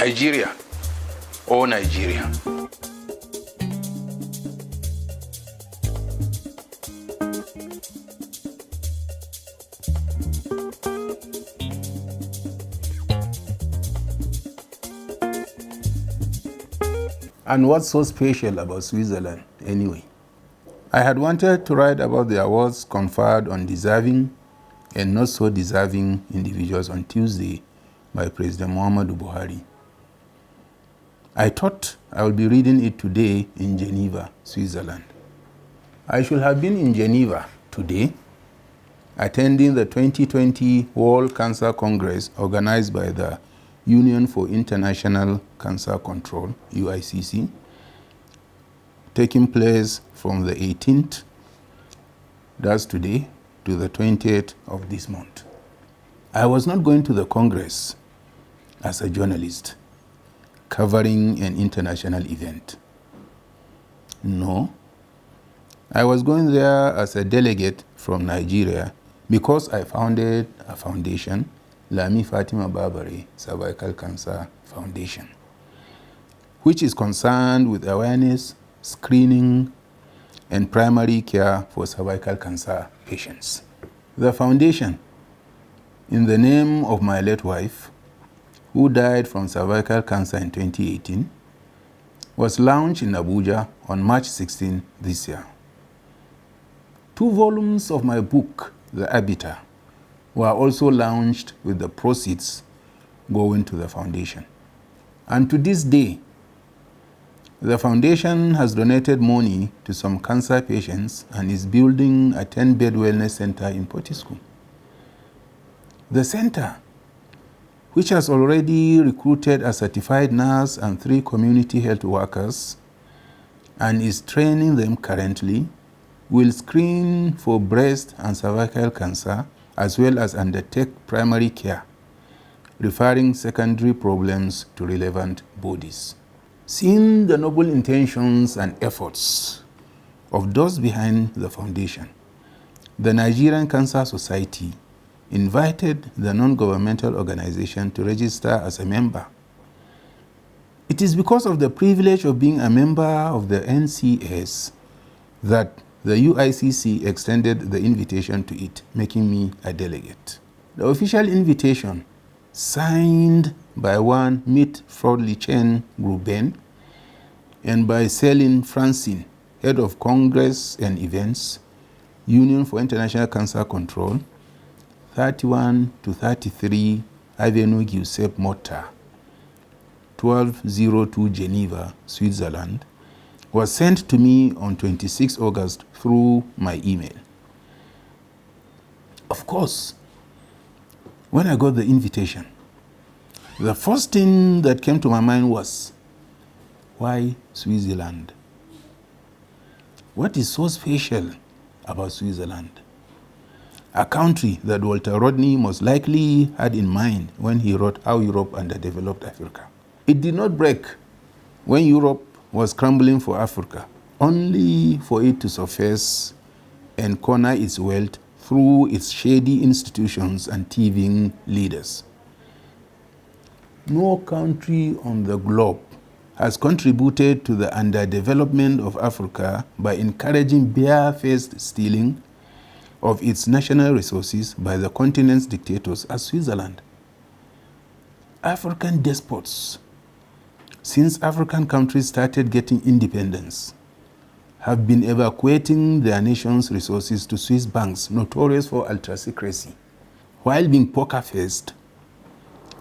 Nigeria, oh Nigeria. And what's so special about Switzerland, anyway? I had wanted to write about the awards conferred on deserving and not so deserving individuals on Tuesday by President Muhammadu Buhari. I thought I would be reading it today in Geneva, Switzerland. I should have been in Geneva today, attending the 2020 World Cancer Congress organized by the Union for International Cancer Control, UICC, taking place from the 18th, that's today, to the 20th of this month. I was not going to the Congress as a journalist covering an international event. No, I was going there as a delegate from Nigeria because I founded a foundation, Lami Fatima Babare Cervical Cancer Foundation, which is concerned with awareness, screening, and primary care for cervical cancer patients. The foundation, in the name of my late wife, who died from cervical cancer in 2018, was launched in Abuja on March 16 this year. 2 volumes of my book, The Arbiter, were also launched with the proceeds going to the foundation. And to this day, the foundation has donated money to some cancer patients and is building a 10-bed wellness center in Portisco. The center, which has already recruited a certified nurse and 3 community health workers and is training them currently, will screen for breast and cervical cancer as well as undertake primary care, referring secondary problems to relevant bodies. Seeing the noble intentions and efforts of those behind the foundation, the Nigerian Cancer Society invited the non-governmental organization to register as a member. It is because of the privilege of being a member of the NCS that the UICC extended the invitation to it, making me a delegate. The official invitation, signed by one Meet Fraudly Chen Gruben and by Céline Francine, head of Congress and Events, Union for International Cancer Control, 31 to 33 Avenue Giuseppe Motta, 1202 Geneva, Switzerland, was sent to me on 26 August through my email. Of course, when I got the invitation, the first thing that came to my mind was, why Switzerland? What is so special about Switzerland? A country that Walter Rodney most likely had in mind when he wrote How Europe Underdeveloped Africa. It did not break when Europe was scrambling for Africa, only for it to surface and corner its wealth through its shady institutions and thieving leaders. No country on the globe has contributed to the underdevelopment of Africa by encouraging barefaced stealing of its national resources by the continent's dictators as Switzerland. African despots, since African countries started getting independence, have been evacuating their nation's resources to Swiss banks notorious for ultra-secrecy, while being poker-faced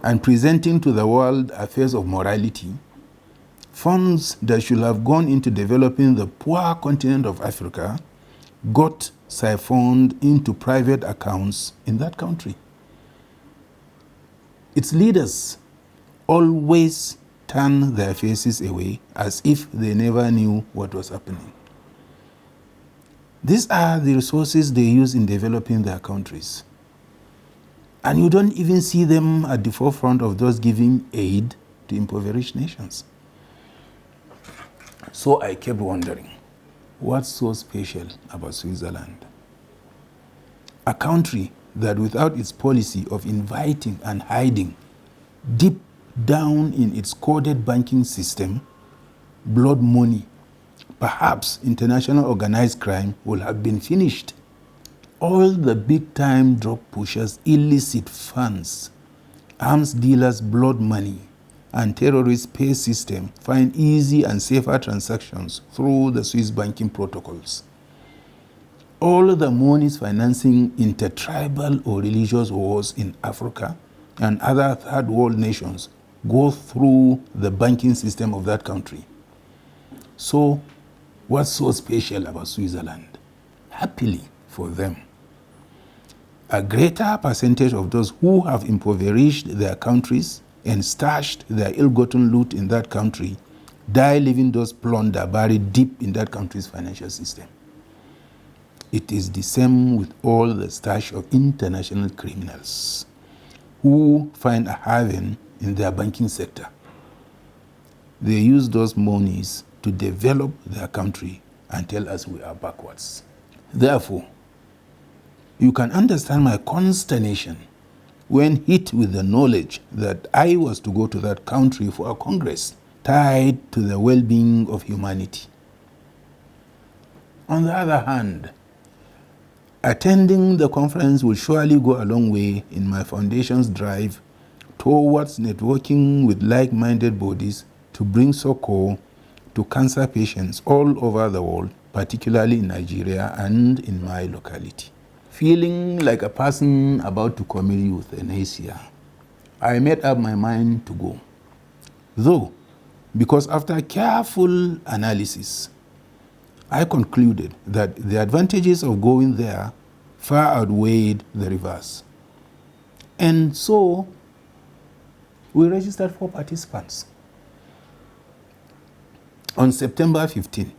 and presenting to the world affairs of morality, funds that should have gone into developing the poor continent of Africa got siphoned into private accounts in that country. Its leaders always turn their faces away as if they never knew what was happening. These are the resources they use in developing their countries. And you don't even see them at the forefront of those giving aid to impoverished nations. So I kept wondering, what's so special about Switzerland? A country that without its policy of inviting and hiding deep down in its coded banking system, blood money, perhaps international organized crime will have been finished. All the big-time drug pushers' illicit funds, arms dealers' blood money, and terrorist pay system find easy and safer transactions through the Swiss banking protocols. All the monies financing intertribal or religious wars in Africa and other third world nations go through the banking system of that country. So, what's so special about Switzerland? Happily for them, a greater percentage of those who have impoverished their countries and stashed their ill-gotten loot in that country die leaving those plunder buried deep in that country's financial system. It is the same with all the stash of international criminals who find a haven in their banking sector. They use those monies to develop their country and tell us we are backwards. Therefore, you can understand my consternation when hit with the knowledge that I was to go to that country for a congress tied to the well-being of humanity. On the other hand, attending the conference will surely go a long way in my foundation's drive towards networking with like-minded bodies to bring succor to cancer patients all over the world, particularly in Nigeria and in my locality. Feeling like a person about to commit euthanasia, I made up my mind to go. Though, because after careful analysis, I concluded that the advantages of going there far outweighed the reverse. And so, we registered 4 participants. On September 15,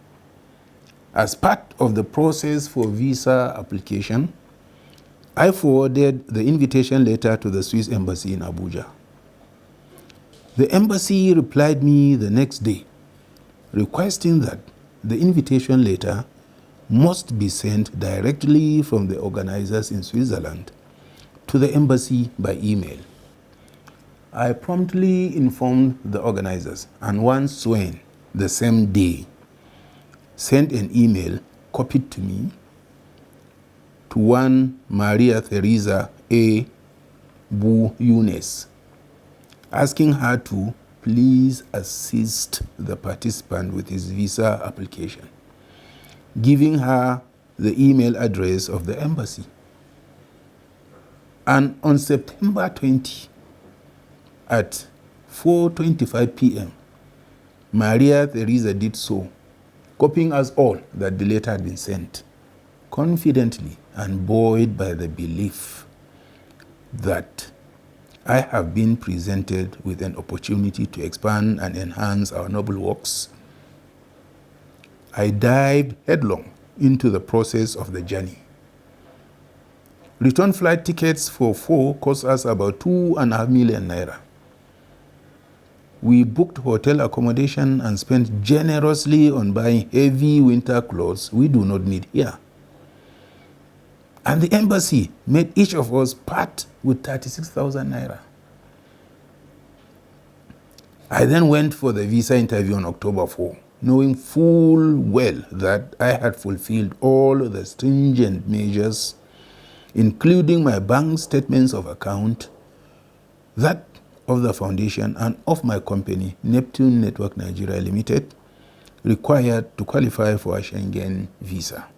as part of the process for visa application, I forwarded the invitation letter to the Swiss embassy in Abuja. The embassy replied me the next day, requesting that the invitation letter must be sent directly from the organizers in Switzerland to the embassy by email. I promptly informed the organizers, and one swain, the same day, sent an email copied to me to one Maria Theresa A. Bu Younes, asking her to please assist the participant with his visa application, giving her the email address of the embassy. And on September 20, at 4:25 p.m., Maria Theresa did so, copying us all that the letter had been sent, confidently and buoyed by the belief that I have been presented with an opportunity to expand and enhance our noble works. I dived headlong into the process of the journey. Return flight tickets for 4 cost us about 2.5 million naira. We booked hotel accommodation and spent generously on buying heavy winter clothes we do not need here. And the embassy made each of us part with 36,000 naira. I then went for the visa interview on October 4, knowing full well that I had fulfilled all the stringent measures, including my bank statements of account, that of the foundation and of my company, Neptune Network Nigeria Limited, required to qualify for a Schengen visa.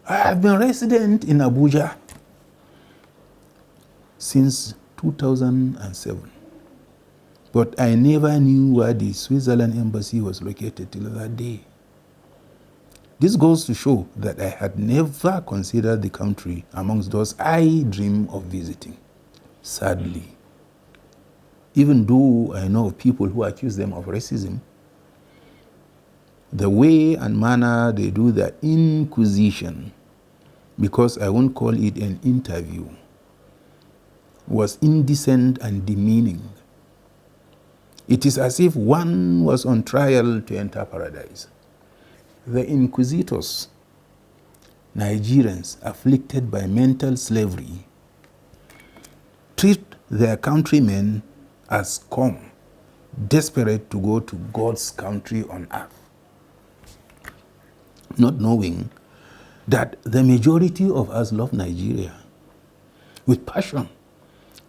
I have been resident in Abuja since 2007, but I never knew where the Switzerland embassy was located till that day. This goes to show that I had never considered the country amongst those I dream of visiting. Sadly, even though I know of people who accuse them of racism, the way and manner they do their inquisition, because I won't call it an interview, was indecent and demeaning. It is as if one was on trial to enter paradise. The inquisitors, Nigerians afflicted by mental slavery, treat their countrymen has come, desperate to go to God's country on earth, not knowing that the majority of us love Nigeria with passion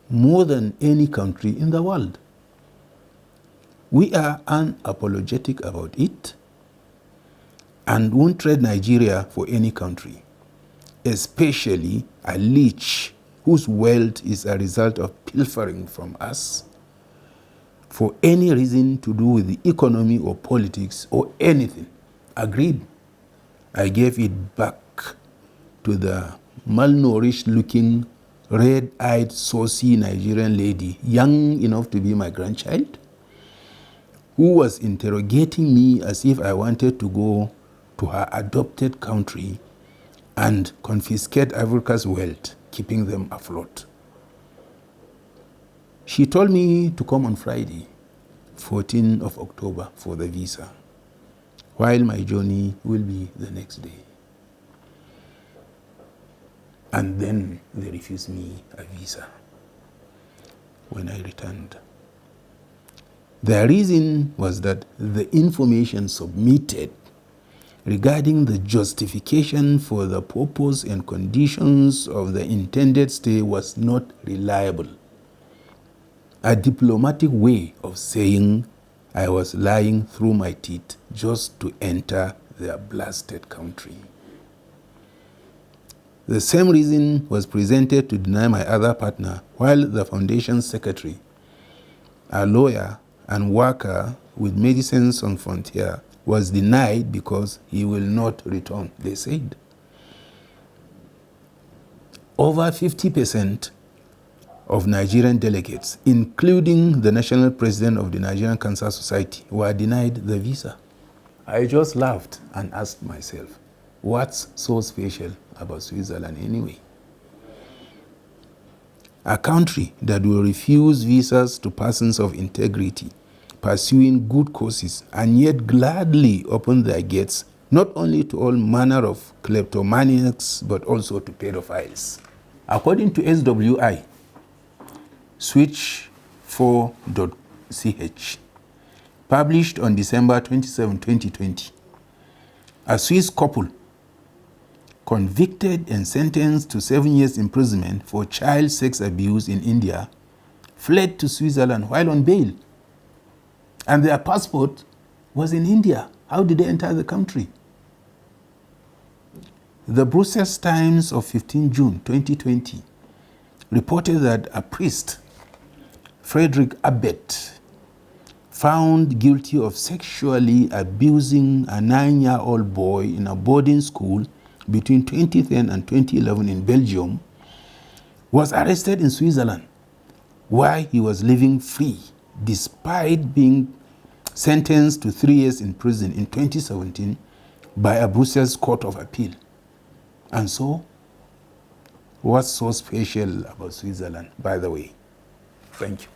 more than any country in the world. We are unapologetic about it and won't trade Nigeria for any country, especially a leech whose wealth is a result of pilfering from us for any reason to do with the economy or politics or anything. Agreed. I gave it back to the malnourished-looking, red-eyed, saucy Nigerian lady, young enough to be my grandchild, who was interrogating me as if I wanted to go to her adopted country and confiscate Africa's wealth, keeping them afloat. She told me to come on Friday, 14th of October, for the visa, while my journey will be the next day. And then they refused me a visa when I returned. The reason was that the information submitted regarding the justification for the purpose and conditions of the intended stay was not reliable. A diplomatic way of saying I was lying through my teeth just to enter their blasted country. The same reason was presented to deny my other partner, while the foundation's secretary, a lawyer and worker with Medicine Sans Frontières, was denied because he will not return, they said. Over 50% of Nigerian delegates, including the national president of the Nigerian Cancer Society, were denied the visa. I just laughed and asked myself, what's so special about Switzerland anyway? A country that will refuse visas to persons of integrity, pursuing good causes, and yet gladly open their gates not only to all manner of kleptomaniacs, but also to pedophiles. According to SWI, switch4.ch, published on December 27, 2020, a Swiss couple convicted and sentenced to 7 years imprisonment for child sex abuse in India fled to Switzerland while on bail. And their passport was in India. How did they enter the country? The Brussels Times of 15 June 2020 reported that a priest, Frederick Arbiter, found guilty of sexually abusing a 9-year-old boy in a boarding school between 2010 and 2011 in Belgium, was arrested in Switzerland, where he was living free despite being sentenced to 3 years in prison in 2017 by a Brussels Court of Appeal. And so, what's so special about Switzerland, by the way? Thank you.